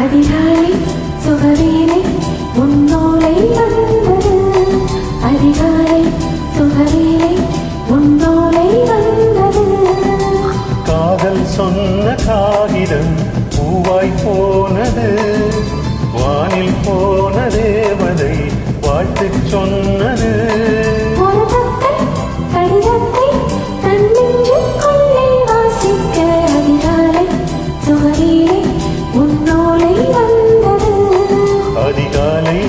அதிகாலை சுகவேளை உன்னோலை வந்தது. அதிகாலை சுகவேளை உன்னோலை வந்தது. காதல் சொன்ன காகிதம் பூவாய் போனது. வானில் போன தேவதை வாழ்த்து சொன்னது. அதிகாலை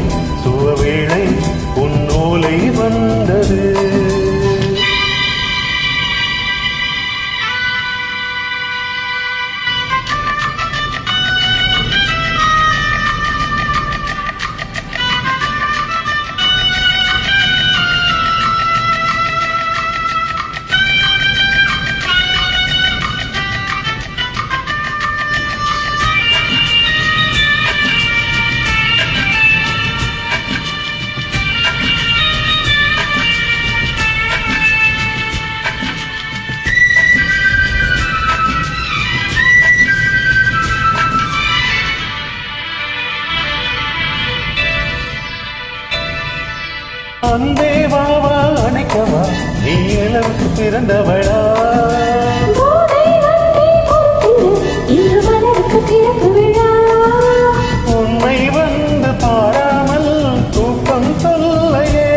சுகவேளை உன்னோலை வந்தது. அன்பே வாவா அணைக்கவா, நீ இளவுக்கு பிறந்தவளா. உண்மை வந்து பாராமல் தூக்கம் சொல்லையே.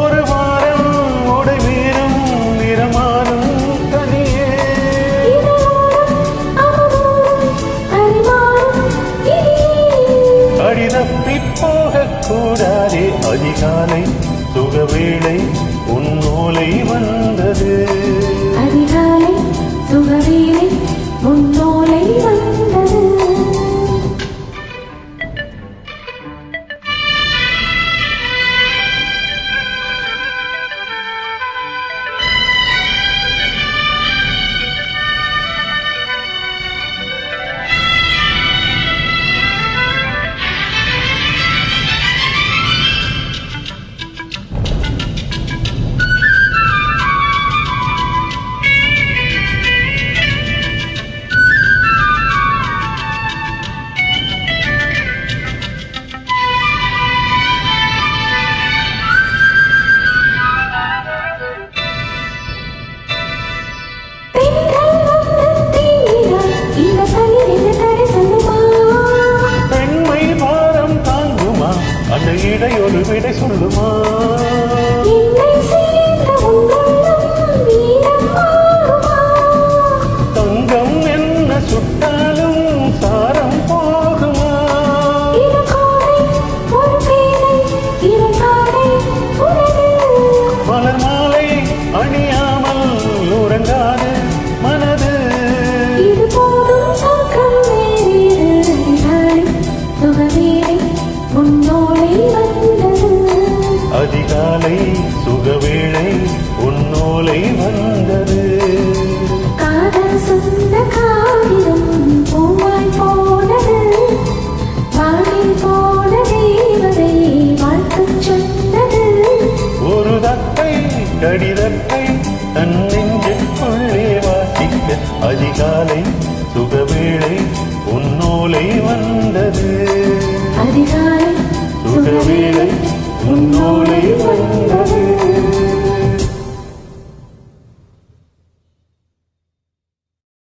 ஒரு வாரம் உடை வீரும் நிறமானும் தனியே. அடிதப்பி போகக்கூடாதே. அதிகாலை சுகவேளை உன்னோலை வந்தது. அதிகாலை சுகவேளை உன்னோலை வந்தது. அந்த இடையொரு விடை சொல்லுமா? தங்கம் என்ன சுட்டாலும் சாரம் போகுமா? மலர் மாலை அணியாமல் உறங்காது மனது. அதிகாலை சுகவேளை உன்னோலை வந்தது. காதல் சொந்த காகிதம் பூவாய் போனது. வானில் போன தேவதை வாழ்த்து சொன்னது. ஒரு தத்தை கடிதத்தை தன் நெஞ்சுக்குள்ளே வாசிக்க அதிகாலை சுகவேளை உன்னோலை வந்தது. அதிகாலை சுகவேளை உன்னோலை வந்தது.